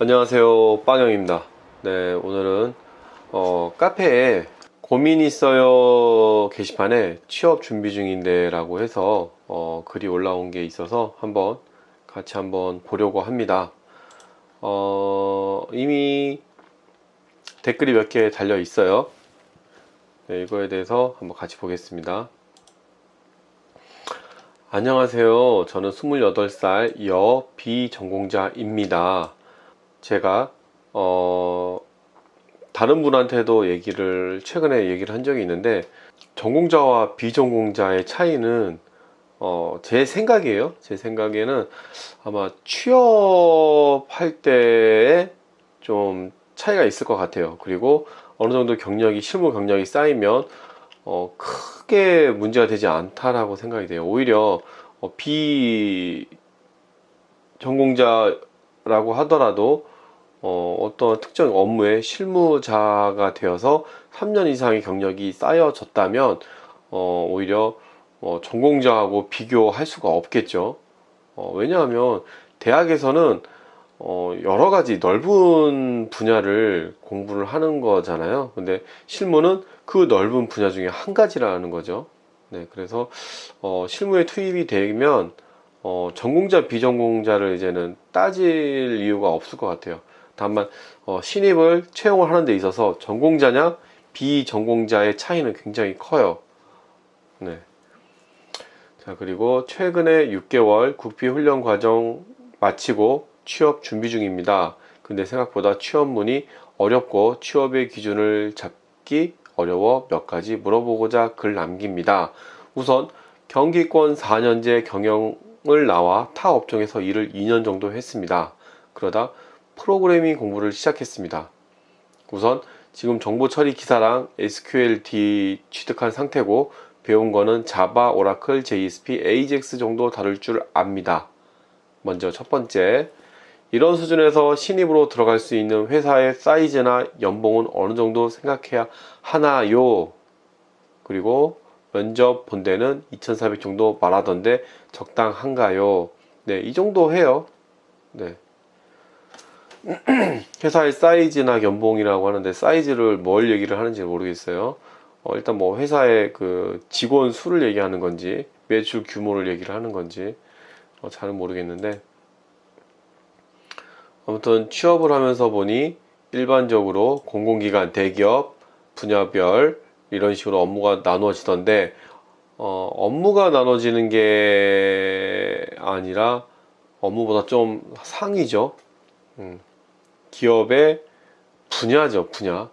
안녕하세요, 빵영입니다. 네, 오늘은 카페에 고민 있어요 게시판에 취업 준비 중인데 라고 해서 글이 올라온 게 있어서 같이 한번 보려고 합니다. 이미 댓글이 몇 개 달려 있어요. 네, 이거에 대해서 한번 같이 보겠습니다. 안녕하세요. 저는 28살 여 비전공자입니다. 제가 다른 분한테도 최근에 얘기를 한 적이 있는데, 전공자와 비전공자의 차이는 제 생각이에요. 제 생각에는 아마 취업할 때에 좀 차이가 있을 것 같아요. 그리고 어느 정도 실무 경력이 쌓이면 크게 문제가 되지 않다라고 생각이 돼요. 오히려 비전공자라고 하더라도 어떤 특정 업무의 실무자가 되어서 3년 이상의 경력이 쌓여졌다면 오히려 전공자하고 비교할 수가 없겠죠. 왜냐하면 대학에서는 여러 가지 넓은 분야를 공부를 하는 거잖아요. 근데 실무는 그 넓은 분야 중에 한 가지라는 거죠. 네, 그래서 실무에 투입이 되면 전공자 비전공자를 이제는 따질 이유가 없을 것 같아요. 다만 신입을 채용을 하는 데 있어서 전공자냐 비전공자의 차이는 굉장히 커요. 네. 자, 그리고 최근에 6개월 국비 훈련 과정 마치고 취업 준비 중입니다. 근데 생각보다 취업문이 어렵고 취업의 기준을 잡기 어려워 몇 가지 물어보고자 글 남깁니다. 우선 경기권 4년제 경영을 나와 타 업종에서 일을 2년 정도 했습니다. 그러다 프로그래밍 공부를 시작했습니다. 우선 지금 정보 처리 기사랑 SQLD 취득한 상태고 배운 거는 자바, 오라클, JSP, AJAX 정도 다룰 줄 압니다. 먼저 첫 번째, 이런 수준에서 신입으로 들어갈 수 있는 회사의 사이즈나 연봉은 어느 정도 생각해야 하나요? 그리고 면접 본 데는 2,400 정도 말하던데 적당한가요? 네, 이 정도 해요. 네. 회사의 사이즈나 연봉이라고 하는데 사이즈를 뭘 얘기를 하는지 모르겠어요. 일단 뭐 회사의 그 직원 수를 얘기하는 건지 매출 규모를 얘기를 하는 건지 잘은 모르겠는데, 아무튼 취업을 하면서 보니 일반적으로 공공기관, 대기업, 분야별 이런 식으로 업무가 나누어지던데, 업무가 나눠지는 게 아니라 업무보다 좀 상이죠. 기업의 분야죠, 분야.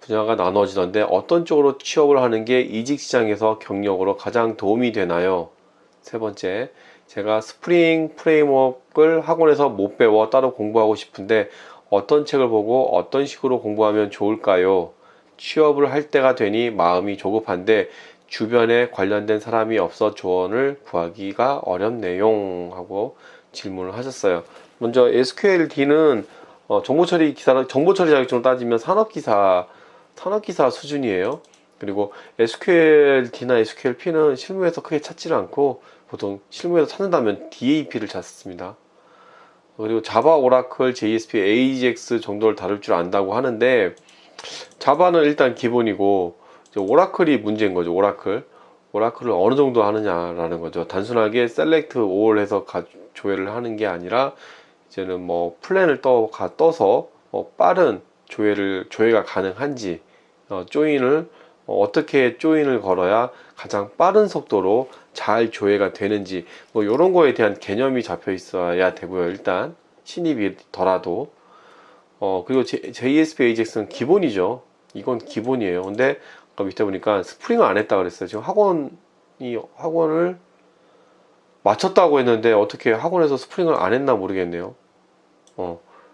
분야가 나눠지던데 어떤 쪽으로 취업을 하는 게 이직 시장에서 경력으로 가장 도움이 되나요? 세 번째, 제가 스프링 프레임워크를 학원에서 못 배워 따로 공부하고 싶은데 어떤 책을 보고 어떤 식으로 공부하면 좋을까요? 취업을 할 때가 되니 마음이 조급한데 주변에 관련된 사람이 없어 조언을 구하기가 어렵네요 하고 질문을 하셨어요. 먼저 SQLD는 정보처리 자격증으로 따지면 산업기사 수준이에요. 그리고 SQLD나 SQLP는 실무에서 크게 찾지를 않고 보통 실무에서 찾는다면 DAP를 찾습니다. 그리고 자바, 오라클, JSP, AJAX 정도를 다룰 줄 안다고 하는데, 자바는 일단 기본이고 이제 오라클이 문제인 거죠. 오라클을 어느 정도 하느냐라는 거죠. 단순하게 셀렉트 올 해서 조회를 하는 게 아니라 이제는 뭐 플랜을 떠서 빠른 조회가 가능한지, 조인을 어떻게 조인을 걸어야 가장 빠른 속도로 잘 조회가 되는지, 뭐 이런 거에 대한 개념이 잡혀 있어야 되고요. 일단 신입이더라도 그리고 JSP AJAX는 기본이죠. 이건 기본이에요. 근데 아까 밑에 보니까 스프링을 안 했다 그랬어요. 지금 학원을 마쳤다고 했는데 어떻게 학원에서 스프링을 안 했나 모르겠네요.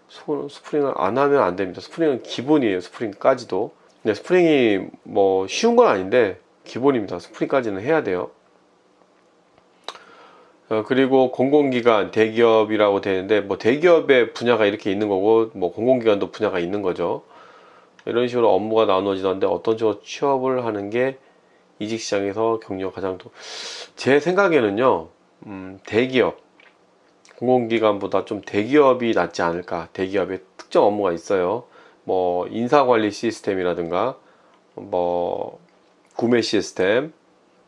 스프링을 안 하면 안 됩니다. 스프링은 기본이에요. 스프링까지도. 네, 스프링이 뭐 쉬운 건 아닌데 기본입니다. 스프링까지는 해야 돼요. 그리고 공공기관, 대기업이라고 되는데, 뭐 대기업의 분야가 이렇게 있는 거고 뭐 공공기관도 분야가 있는 거죠. 이런 식으로 업무가 나눠지던데 어떤 쪽으로 취업을 하는 게 이직시장에서 경력 가장 제 생각에는요, 대기업, 공공기관보다 좀 대기업이 낫지 않을까. 대기업의 특정 업무가 있어요. 뭐 인사관리 시스템이라든가 뭐 구매 시스템,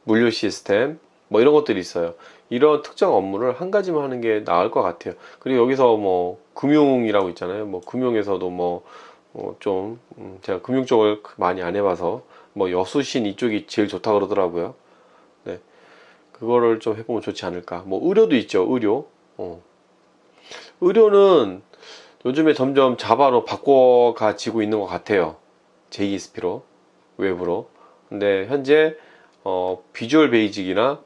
물류 시스템 뭐 이런 것들이 있어요. 이런 특정 업무를 한 가지만 하는 게 나을 것 같아요. 그리고 여기서 뭐 금융이라고 있잖아요. 뭐 금융에서도 좀 제가 금융 쪽을 많이 안 해봐서 뭐 여수신 이쪽이 제일 좋다 그러더라고요. 네, 그거를 좀 해보면 좋지 않을까. 뭐 의료도 있죠. 의료는 요즘에 점점 자바로 바꿔가지고 있는 것 같아요. JSP로 외부로. 근데 현재 비주얼 베이직이나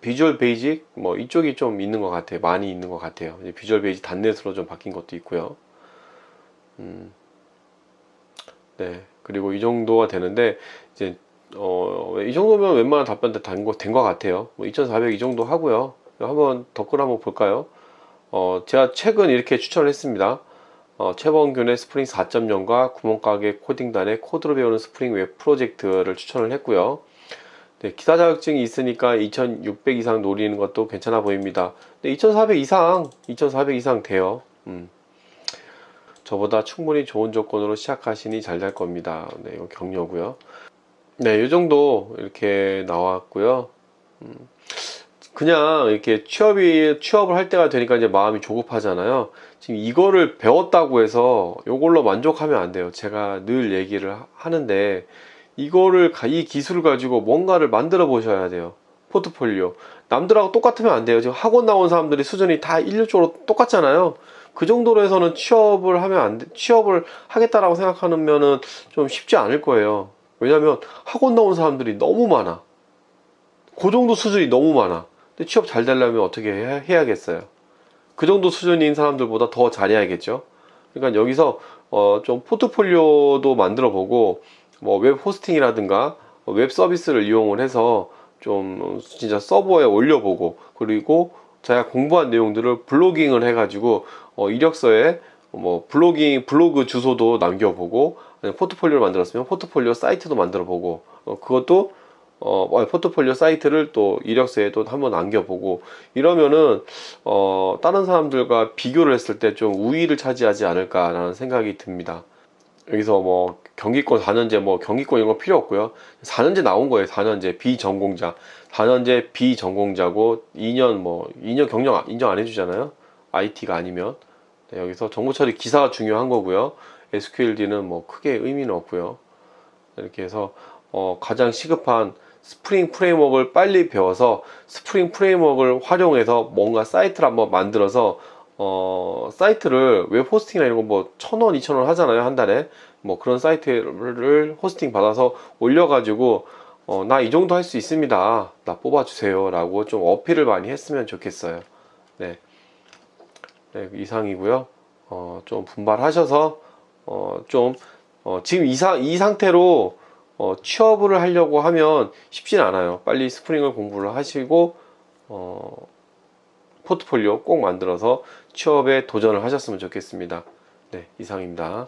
비주얼 베이직 뭐 이쪽이 좀 있는 것 같아요. 많이 있는 것 같아요. 이제 비주얼 베이직 단넷으로 좀 바뀐 것도 있고요. 네, 그리고 이 정도가 되는데 이제 이 정도면 웬만한 답변 다 된 것 같아요. 뭐 2400 이 정도 하고요. 한번 댓글 한번 볼까요? 제가 최근 이렇게 추천을 했습니다. 최범균의 스프링 4.0과 구멍가게 코딩단의 코드로 배우는 스프링 웹 프로젝트를 추천을 했고요. 네, 기사 자격증이 있으니까 2600 이상 노리는 것도 괜찮아 보입니다. 네, 2400 이상 돼요. 저보다 충분히 좋은 조건으로 시작하시니 잘 될 겁니다. 네, 이거 격려고요. 네, 이 정도 이렇게 나왔고요. 그냥 이렇게 취업을 할 때가 되니까 이제 마음이 조급하잖아요. 지금 이거를 배웠다고 해서 이걸로 만족하면 안 돼요. 제가 늘 얘기를 하는데 이 기술을 가지고 뭔가를 만들어 보셔야 돼요. 포트폴리오. 남들하고 똑같으면 안 돼요. 지금 학원 나온 사람들이 수준이 다 일률적으로 똑같잖아요. 그 정도로 해서는 취업을 하겠다라고 생각하면은 좀 쉽지 않을 거예요. 왜냐면 학원 나온 사람들이 너무 많아. 그 정도 수준이 너무 많아. 근데 취업 잘 되려면 어떻게 해야겠어요? 그 정도 수준인 사람들보다 더 잘해야겠죠. 그러니까 여기서 좀 포트폴리오도 만들어 보고 뭐 웹 호스팅이라든가 웹 서비스를 이용을 해서 좀 진짜 서버에 올려보고, 그리고 제가 공부한 내용들을 블로깅을 해가지고 이력서에 뭐 블로그 주소도 남겨보고, 포트폴리오를 만들었으면 포트폴리오 사이트도 만들어보고, 그것도 포트폴리오 사이트를 또 이력서에 또 한번 남겨보고, 이러면은 다른 사람들과 비교를 했을 때 좀 우위를 차지하지 않을까라는 생각이 듭니다. 여기서 뭐 경기권 4년제 뭐 경기권 이런 거 필요 없고요. 4년제 나온 거예요. 4년제 비전공자. 4년제 비전공자고 2년 경력 인정 안 해주잖아요. IT가 아니면. 네, 여기서 정보 처리 기사가 중요한 거고요. SQLD는 뭐 크게 의미는 없고요. 이렇게 해서 가장 시급한 스프링 프레임워크를 빨리 배워서 스프링 프레임워크를 활용해서 뭔가 사이트를 한번 만들어서 사이트를 웹 호스팅이나 이런 거 뭐 1000원, 2000원 하잖아요, 한 달에. 뭐 그런 사이트를 호스팅 받아서 올려가지고 나 이 정도 할 수 있습니다. 나 뽑아주세요. 라고 좀 어필을 많이 했으면 좋겠어요. 네. 네, 이상이고요. 좀 분발하셔서 지금 이 상태로 취업을 하려고 하면 쉽진 않아요. 빨리 스프링을 공부를 하시고 포트폴리오 꼭 만들어서 취업에 도전을 하셨으면 좋겠습니다. 네, 이상입니다.